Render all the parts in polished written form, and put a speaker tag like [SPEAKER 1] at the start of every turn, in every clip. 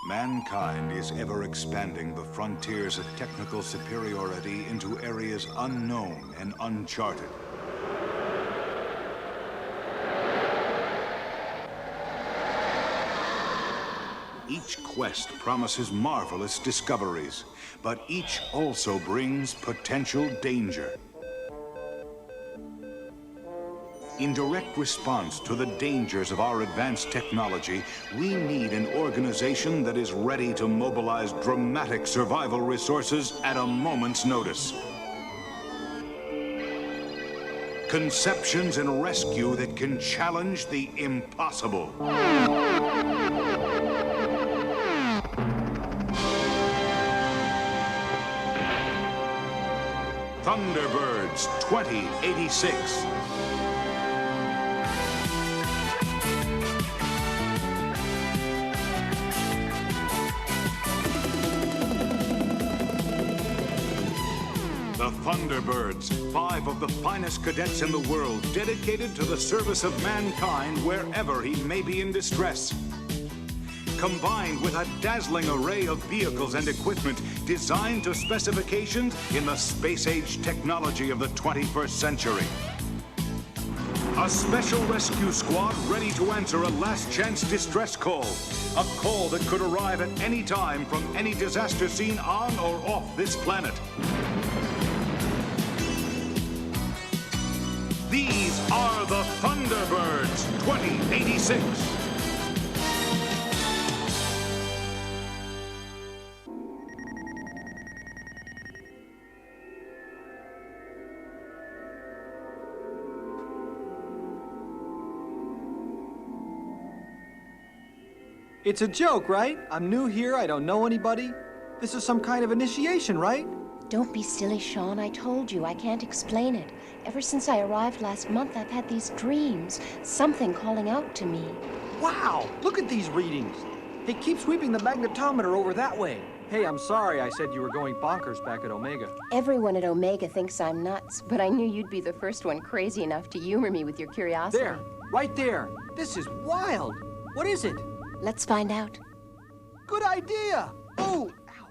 [SPEAKER 1] Mankind is ever expanding the frontiers of technical superiority into areas unknown and uncharted. Each quest promises marvelous discoveries, but each also brings potential danger. In direct response to the dangers of our advanced technology, we need an organization that is ready to mobilize dramatic survival resources at a moment's notice. Conceptions and rescue that can challenge the impossible. Thunderbirds 2086. The Thunderbirds, 5 of the finest cadets in the world, dedicated to the service of mankind wherever he may be in distress. Combined with a dazzling array of vehicles and equipment designed to specifications in the space-age technology of the 21st century. A special rescue squad ready to answer a last-chance distress call. A call that could arrive at any time from any disaster scene on or off this planet. These are the Thunderbirds 2086.
[SPEAKER 2] It's a joke, right? I'm new here, I don't know anybody. This is some kind of initiation, right?
[SPEAKER 3] Don't be silly, Sean. I told you, I can't explain it. Ever since I arrived last month, I've had these dreams. Something calling out to me.
[SPEAKER 2] Wow, look at these readings. Hey, keep sweeping the magnetometer over that way. Hey, I'm sorry I said you were going bonkers back at Omega.
[SPEAKER 3] Everyone at Omega thinks I'm nuts, but I knew you'd be the first one crazy enough to humor me with your curiosity.
[SPEAKER 2] There, right there. This is wild. What is it?
[SPEAKER 3] Let's find out.
[SPEAKER 2] Good idea. Oh, ow.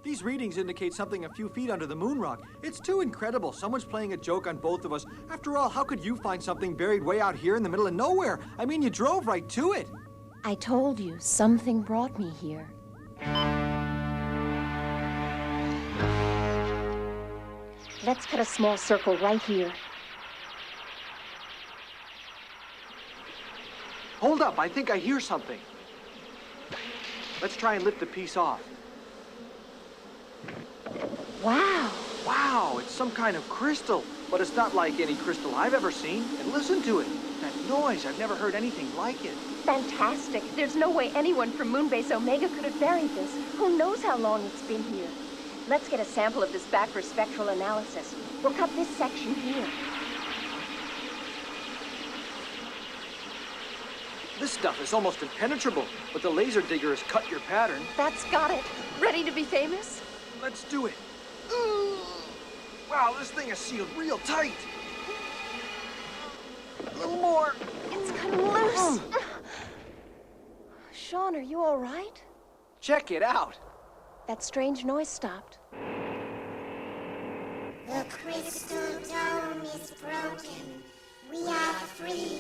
[SPEAKER 2] These readings indicate something a few feet under the moon rock. It's too incredible. Someone's playing a joke on both of us. After all, how could you find something buried way out here in the middle of nowhere? I mean, you drove right to it.
[SPEAKER 3] I told you, something brought me here. Let's cut a small circle right here.
[SPEAKER 2] Hold up, I think I hear something. Let's try and lift the piece off.
[SPEAKER 3] Wow!
[SPEAKER 2] Wow, it's some kind of crystal, but it's not like any crystal I've ever seen. And listen to it. That noise, I've never heard anything like it.
[SPEAKER 3] Fantastic. There's no way anyone from Moonbase Omega could have buried this. Who knows how long it's been here? Let's get a sample of this back for spectral analysis. We'll cut this section here.
[SPEAKER 2] This stuff is almost impenetrable, but the laser digger has cut your pattern.
[SPEAKER 3] That's got it. Ready to be famous?
[SPEAKER 2] Let's do it. Ooh. Wow, this thing is sealed real tight. A little more.
[SPEAKER 3] It's come loose. Sean, are you all right?
[SPEAKER 2] Check it out.
[SPEAKER 3] That strange noise stopped.
[SPEAKER 4] The crystal dome is broken. We are free.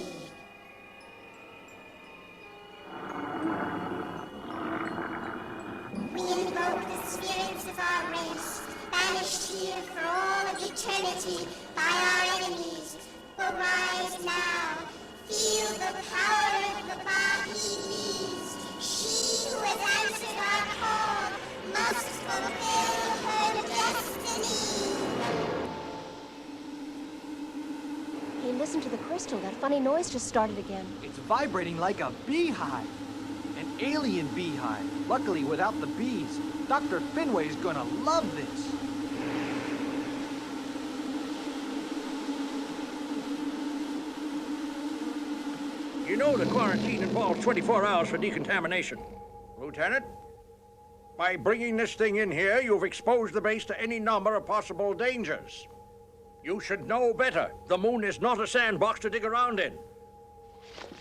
[SPEAKER 4] We invoke the spirits of our race, banished here for all of eternity by our enemies. Arise now, feel the power of the Bahibis. She who has answered our call must fulfill her destiny.
[SPEAKER 3] Hey, listen to the crystal. That funny noise just started again.
[SPEAKER 2] It's vibrating like a beehive. An alien beehive. Luckily, without the bees. Dr. Finway's gonna love this.
[SPEAKER 5] You know the quarantine involves 24 hours for decontamination. Lieutenant, by bringing this thing in here, you've exposed the base to any number of possible dangers. You should know better. The moon is not a sandbox to dig around in.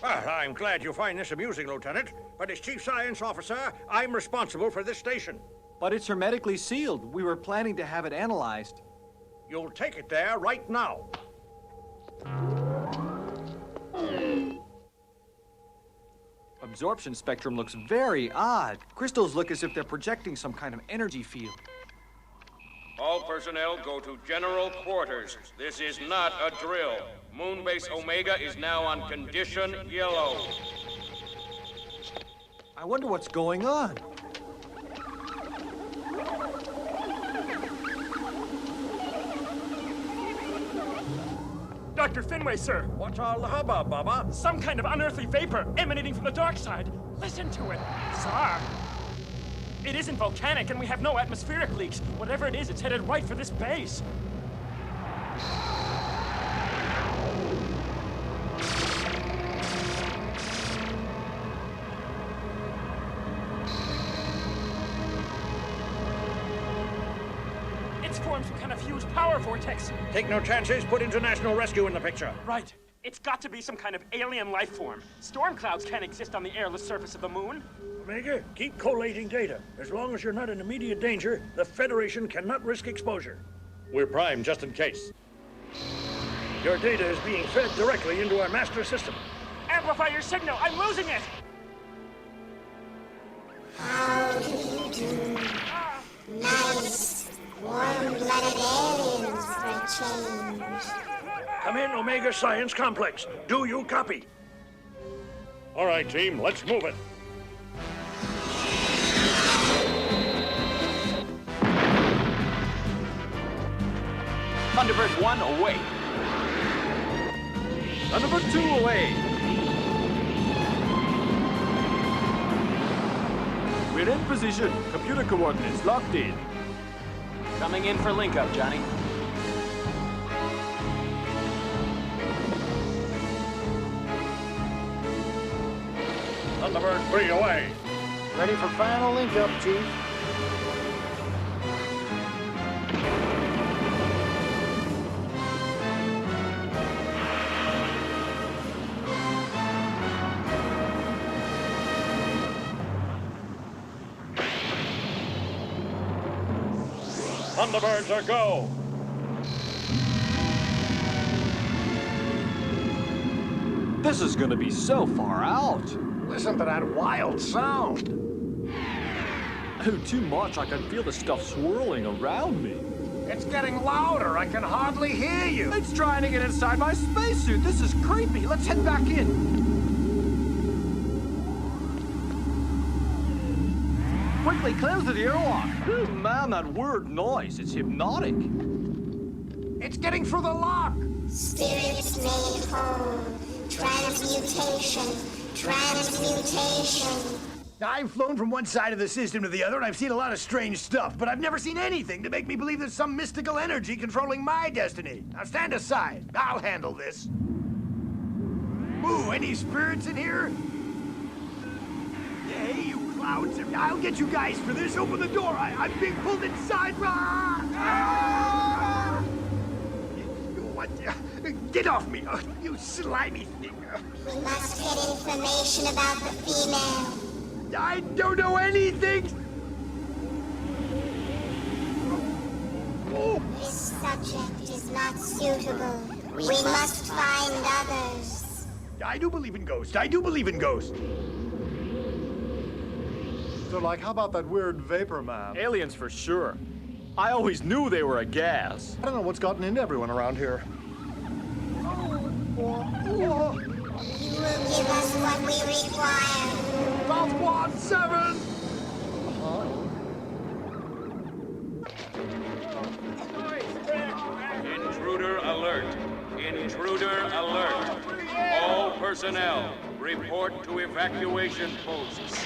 [SPEAKER 5] Well, I'm glad you find this amusing, Lieutenant. But as Chief Science Officer, I'm responsible for this station.
[SPEAKER 2] But it's hermetically sealed. We were planning to have it analyzed.
[SPEAKER 5] You'll take it there right now.
[SPEAKER 2] Absorption spectrum looks very odd. Crystals look as if they're projecting some kind of energy field.
[SPEAKER 6] All personnel go to general quarters. This is not a drill. Moonbase Omega is now on condition yellow.
[SPEAKER 2] I wonder what's going on.
[SPEAKER 7] Dr. Finway, sir.
[SPEAKER 5] What's all the hubbub, Bubba?
[SPEAKER 7] Some kind of unearthly vapor emanating from the dark side. Listen to it. Sir. It isn't volcanic, and we have no atmospheric leaks. Whatever it is, it's headed right for this base. It's formed some kind of huge power vortex.
[SPEAKER 5] Take no chances. Put international rescue in the picture.
[SPEAKER 7] Right. It's got to be some kind of alien life form. Storm clouds can't exist on the airless surface of the moon.
[SPEAKER 5] Omega, keep collating data. As long as you're not in immediate danger, the Federation cannot risk exposure. We're primed just in case. Your data is being fed directly into our master system.
[SPEAKER 7] Amplify your signal. I'm losing it.
[SPEAKER 4] How do you do? Nice, warm-blooded aliens for a change.
[SPEAKER 5] Come in, Omega Science Complex. Do you copy? All right, team, let's move it.
[SPEAKER 8] Thunderbird 1 away.
[SPEAKER 2] Thunderbird 2 away. We're in position. Computer coordinates locked in.
[SPEAKER 8] Coming in for link-up, Johnny.
[SPEAKER 5] Thunderbird 3 away.
[SPEAKER 2] Ready for final link-up, Chief.
[SPEAKER 5] Thunderbirds are go.
[SPEAKER 2] This is gonna be so far out.
[SPEAKER 5] Listen to that wild sound.
[SPEAKER 2] Oh, too much. I can feel the stuff swirling around me.
[SPEAKER 5] It's getting louder. I can hardly hear you.
[SPEAKER 2] It's trying to get inside my spacesuit. This is creepy. Let's head back in. Quickly close the airlock. Oh, man, that weird noise. It's hypnotic.
[SPEAKER 5] It's getting through the lock.
[SPEAKER 4] Spirits made whole. Transmutation. Transmutation.
[SPEAKER 9] I've flown from one side of the system to the other, and I've seen a lot of strange stuff, but I've never seen anything to make me believe there's some mystical energy controlling my destiny. Now stand aside. I'll handle this. Ooh, any spirits in here? Hey, you clowns. I'll get you guys for this. Open the door. I'm being pulled inside. Ah! What? Get off me, you slimy thing.
[SPEAKER 4] We must get information about the female.
[SPEAKER 9] I don't know anything! Oh.
[SPEAKER 4] This subject is not suitable. We must find others.
[SPEAKER 9] I do believe in ghosts. I do believe in ghosts.
[SPEAKER 10] So, like, how about that weird vapor man?
[SPEAKER 2] Aliens for sure. I always knew they were a gas.
[SPEAKER 10] I don't know what's gotten into everyone around here.
[SPEAKER 4] You will give us what we require.
[SPEAKER 9] South Quad 7!
[SPEAKER 6] Intruder alert. Intruder alert. All personnel, report to evacuation posts.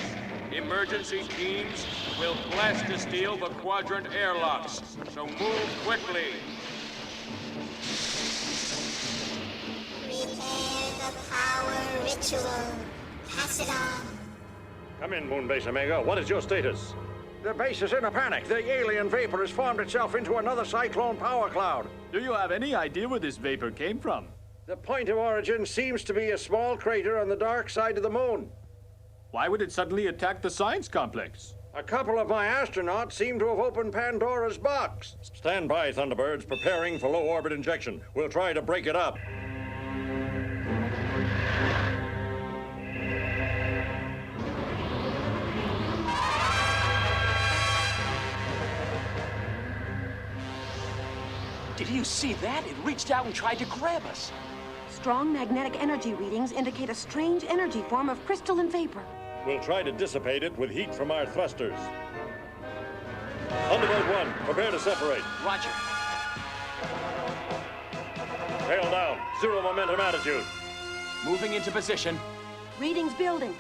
[SPEAKER 6] Emergency teams will blast to steal the quadrant airlocks, so move quickly.
[SPEAKER 4] Prepare the power ritual. Pass it on.
[SPEAKER 5] Come in, Moonbase Omega. What is your status? The base is in a panic. The alien vapor has formed itself into another cyclone power cloud.
[SPEAKER 2] Do you have any idea where this vapor came from?
[SPEAKER 5] The point of origin seems to be a small crater on the dark side of the moon.
[SPEAKER 11] Why would it suddenly attack the science complex?
[SPEAKER 5] A couple of my astronauts seem to have opened Pandora's box. Stand by, Thunderbirds, preparing for low-orbit injection. We'll try to break it up.
[SPEAKER 8] Did you see that? It reached out and tried to grab us.
[SPEAKER 12] Strong magnetic energy readings indicate a strange energy form of crystalline vapor.
[SPEAKER 5] We'll try to dissipate it with heat from our thrusters. Thunderbird 1, prepare to separate.
[SPEAKER 8] Roger.
[SPEAKER 5] Tail down, 0 momentum attitude.
[SPEAKER 8] Moving into position.
[SPEAKER 12] Readings building.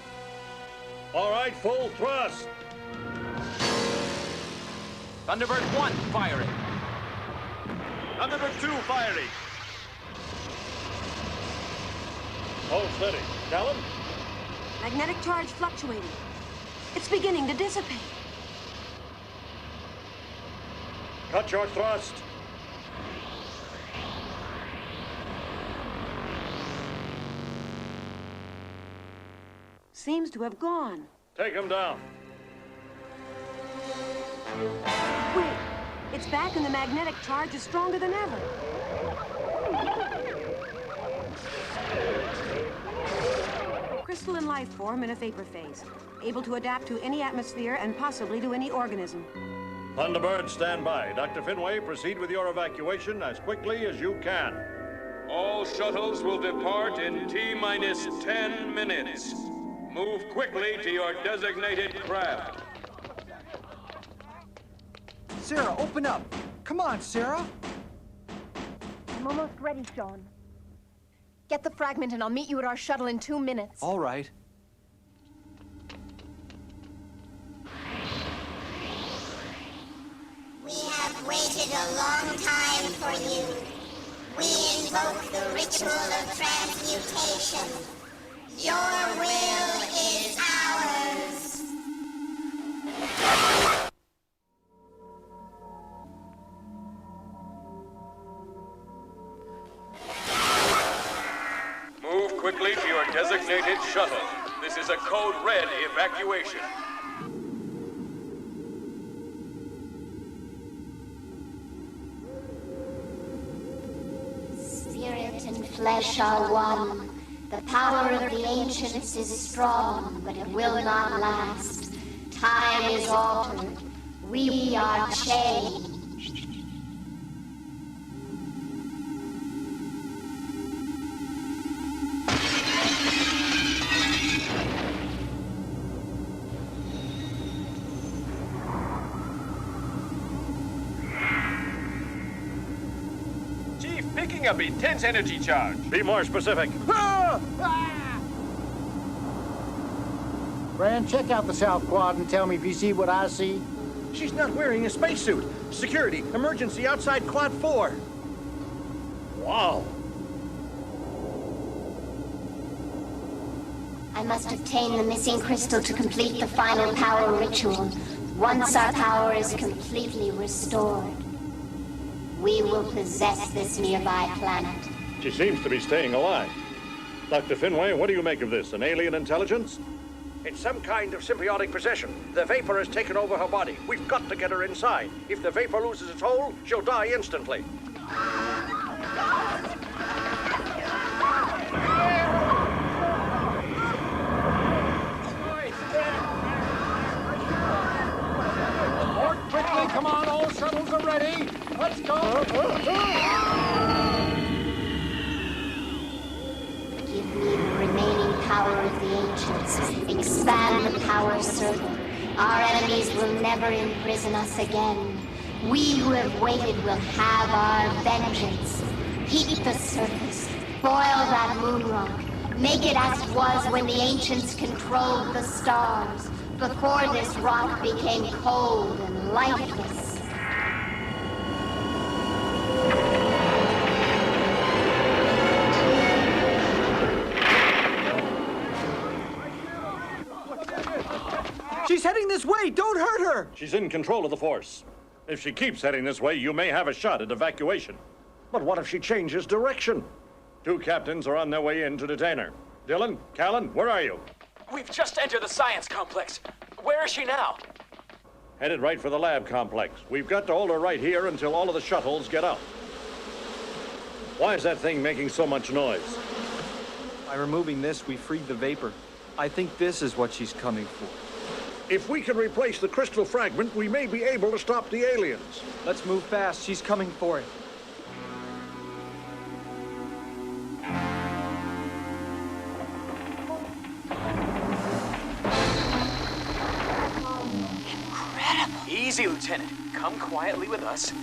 [SPEAKER 5] All right, full thrust.
[SPEAKER 8] Thunderbird 1, firing.
[SPEAKER 11] Thunderbird 2 firing.
[SPEAKER 5] Hold steady. Callum?
[SPEAKER 12] Magnetic charge fluctuating. It's beginning to dissipate.
[SPEAKER 5] Cut your thrust.
[SPEAKER 12] Seems to have gone.
[SPEAKER 5] Take him down.
[SPEAKER 12] Wait, it's back and the magnetic charge is stronger than ever. Crystalline life form in a vapor phase, able to adapt to any atmosphere and possibly to any organism.
[SPEAKER 5] Thunderbird, stand by. Dr. Finway, proceed with your evacuation as quickly as you can.
[SPEAKER 6] All shuttles will depart in T-minus 10 minutes. Move quickly to your designated craft.
[SPEAKER 2] Sarah, open up. Come on, Sarah.
[SPEAKER 3] I'm almost ready, Sean. Get the fragment and I'll meet you at our shuttle in 2 minutes.
[SPEAKER 2] All right.
[SPEAKER 4] We have waited a long time for you. We invoke the ritual of transmutation. Your will is ours.
[SPEAKER 6] Move quickly to your designated shuttle. This is a code red evacuation.
[SPEAKER 4] Spirit and flesh are one. The power of the ancients is strong, but it will not last. Time is altered. We are changed.
[SPEAKER 11] Chief, picking up intense energy charge.
[SPEAKER 5] Be more specific.
[SPEAKER 9] Brand, check out the South Quad and tell me if you see what I see.
[SPEAKER 2] She's not wearing a spacesuit. Security, emergency outside Quad 4.
[SPEAKER 5] Wow.
[SPEAKER 4] I must obtain the missing crystal to complete the final power ritual. Once our power is completely restored, we will possess this nearby planet.
[SPEAKER 5] She seems to be staying alive. Dr. Finway, what do you make of this? An alien intelligence? It's some kind of symbiotic possession. The vapor has taken over her body. We've got to get her inside. If the vapor loses its hold, she'll die instantly.
[SPEAKER 9] Board quickly, come on, all shuttles are ready. Let's go.
[SPEAKER 4] Give me the remaining power of the ancients. Expand the power circle. Our enemies will never imprison us again. We who have waited will have our vengeance. Heat the surface. Boil that moon rock. Make it as it was when the ancients controlled the stars, before this rock became cold and lifeless.
[SPEAKER 2] She's heading this way! Don't hurt her!
[SPEAKER 5] She's in control of the force. If she keeps heading this way, you may have a shot at evacuation. But what if she changes direction? 2 captains are on their way in to detain her. Dylan, Callan, where are you?
[SPEAKER 8] We've just entered the science complex. Where is she now?
[SPEAKER 5] Headed right for the lab complex. We've got to hold her right here until all of the shuttles get out. Why is that thing making so much noise?
[SPEAKER 2] By removing this, we freed the vapor. I think this is what she's coming for.
[SPEAKER 5] If we can replace the crystal fragment, we may be able to stop the aliens.
[SPEAKER 2] Let's move fast. She's coming for it.
[SPEAKER 8] Easy, Lieutenant. Come quietly with us.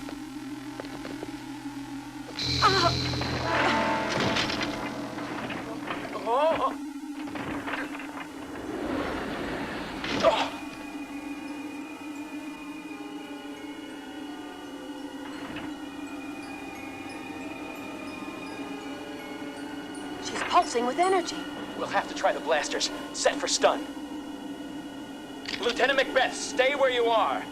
[SPEAKER 8] Oh. Oh.
[SPEAKER 12] She's pulsing with energy.
[SPEAKER 8] We'll have to try the blasters. Set for stun. Lieutenant Macbeth, stay where you are.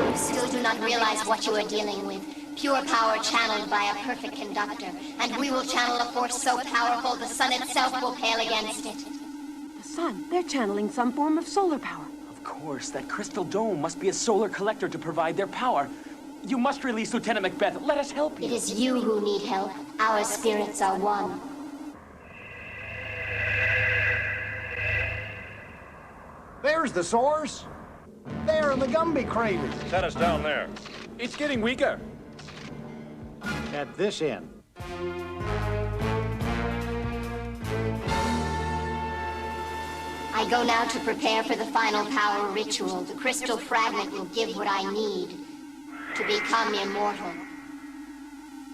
[SPEAKER 4] You still do not realize what you are dealing with. Pure power channeled by a perfect conductor. And we will channel a force so powerful the sun itself will pale against it.
[SPEAKER 12] The sun. They're channeling some form of solar power.
[SPEAKER 8] Of course, that crystal dome must be a solar collector to provide their power. You must release Lieutenant Macbeth. Let us help you.
[SPEAKER 4] It is you who need help. Our spirits are one.
[SPEAKER 9] There's the source. There in the Gumby crater.
[SPEAKER 5] Set us down there.
[SPEAKER 2] It's getting weaker.
[SPEAKER 9] At this end.
[SPEAKER 4] I go now to prepare for the final power ritual. The crystal fragment will give what I need to become immortal.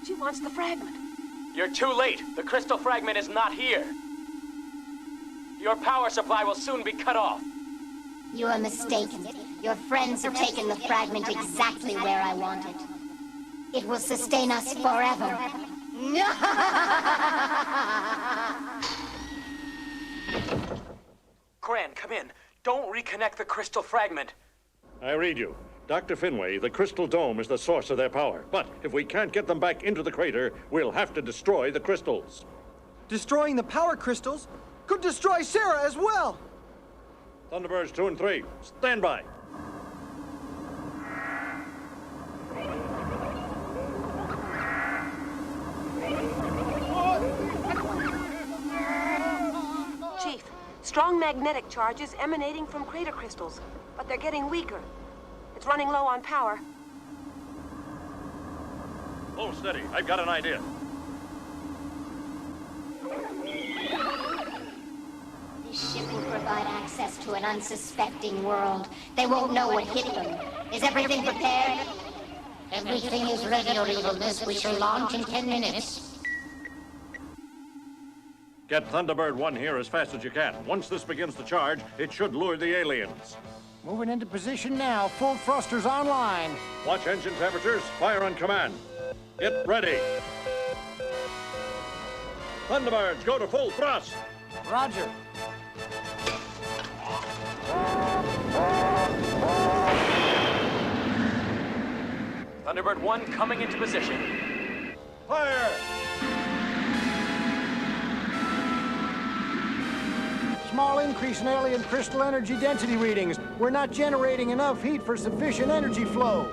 [SPEAKER 12] She wants the fragment.
[SPEAKER 8] You're too late. The crystal fragment is not here. Your power supply will soon be cut off.
[SPEAKER 4] You are mistaken. Your friends have taken the fragment exactly where I want it. It will sustain us forever.
[SPEAKER 8] Gran, come in. Don't reconnect the crystal fragment.
[SPEAKER 5] I read you. Dr. Finway, the crystal dome is the source of their power. But if we can't get them back into the crater, we'll have to destroy the crystals.
[SPEAKER 2] Destroying the power crystals could destroy Sarah as well.
[SPEAKER 5] Thunderbirds 2 and 3, stand by.
[SPEAKER 12] Chief, strong magnetic charges emanating from crater crystals, but they're getting weaker. It's running low on power.
[SPEAKER 5] Hold steady. I've got an idea.
[SPEAKER 4] This ship will provide access to an unsuspecting world. They won't know what hit them. Is everything prepared?
[SPEAKER 13] Everything is ready, Your Evilness. We shall launch in 10 minutes.
[SPEAKER 5] Get Thunderbird 1 here as fast as you can. Once this begins to charge, it should lure the aliens.
[SPEAKER 9] Moving into position now. Full thrusters online.
[SPEAKER 5] Watch engine temperatures. Fire on command. Get ready. Thunderbirds, go to full thrust.
[SPEAKER 9] Roger.
[SPEAKER 8] Thunderbird 1 coming into position.
[SPEAKER 5] Fire!
[SPEAKER 9] Small increase in alien crystal energy density readings. We're not generating enough heat for sufficient energy flow.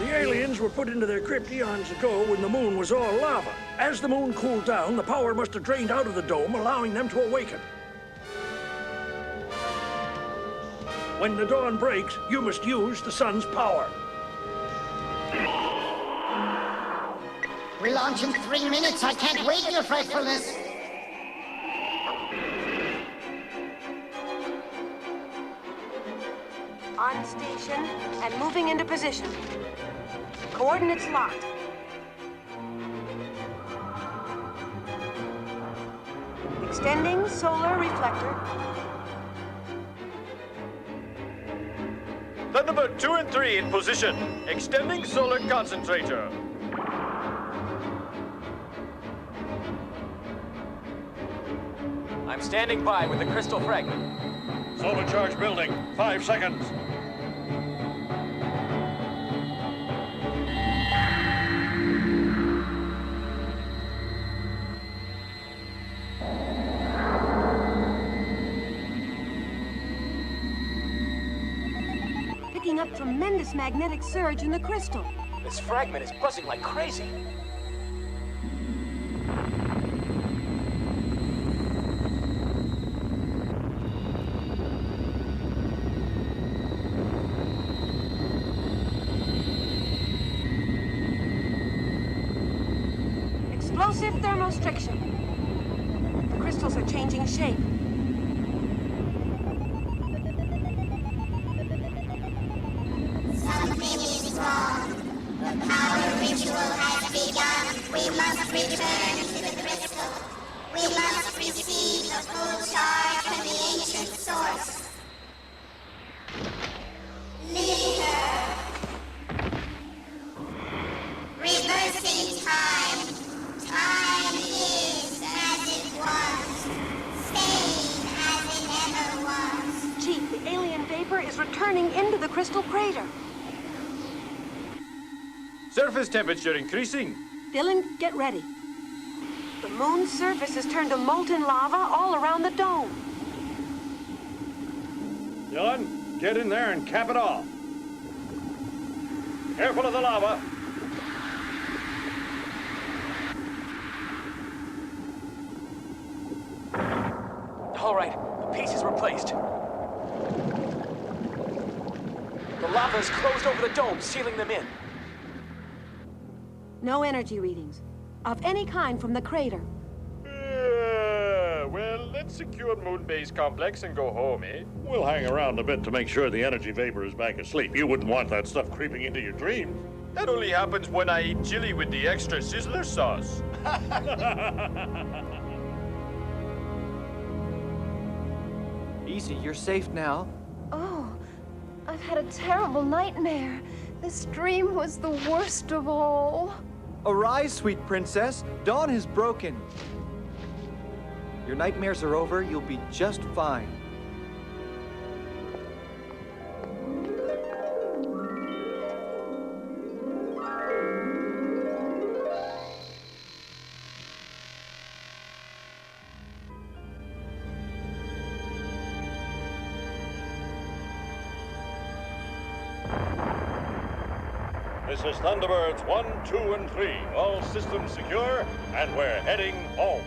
[SPEAKER 14] The aliens were put into their crypt eons ago when the moon was all lava. As the moon cooled down, the power must have drained out of the dome, allowing them to awaken. When the dawn breaks, you must use the sun's power.
[SPEAKER 13] We launch in 3 minutes. I can't wait, Your Frightfulness.
[SPEAKER 12] On station and moving into position. Coordinates locked. Extending solar reflector.
[SPEAKER 6] Thunderbird 2 and 3 in position. Extending solar concentrator.
[SPEAKER 8] I'm standing by with the crystal fragment.
[SPEAKER 5] Solar charge building. 5 seconds.
[SPEAKER 12] Picking up tremendous magnetic surge in the crystal.
[SPEAKER 8] This fragment is buzzing like crazy.
[SPEAKER 12] Explosive thermostriction. The crystals are changing shape.
[SPEAKER 4] Something is wrong. The power ritual has begun. We must return to the crystal. We must receive the full charge from the ancient source. Litter. Reversing time. Time is as it was. Staying as it ever was.
[SPEAKER 12] Chief, the alien vapor is returning into the crystal crater.
[SPEAKER 11] Surface temperature increasing.
[SPEAKER 12] Dylan, get ready. The moon's surface has turned to molten lava all around the dome.
[SPEAKER 5] Dylan, get in there and cap it off. Careful of the lava.
[SPEAKER 8] All right, the pieces were placed. The lava is closed over the dome, sealing them in.
[SPEAKER 12] No energy readings of any kind from the crater.
[SPEAKER 11] Well, let's secure Moon Base Complex and go home, eh?
[SPEAKER 5] We'll hang around a bit to make sure the energy vapor is back asleep. You wouldn't want that stuff creeping into your dreams.
[SPEAKER 11] That only happens when I eat chili with the extra sizzler sauce.
[SPEAKER 2] Easy, you're safe now.
[SPEAKER 3] Oh, I've had a terrible nightmare. This dream was the worst of all.
[SPEAKER 2] Arise, sweet princess. Dawn has broken. Your nightmares are over. You'll be just fine.
[SPEAKER 5] This is Thunderbirds 1, 2, and 3. All systems secure, and we're heading home.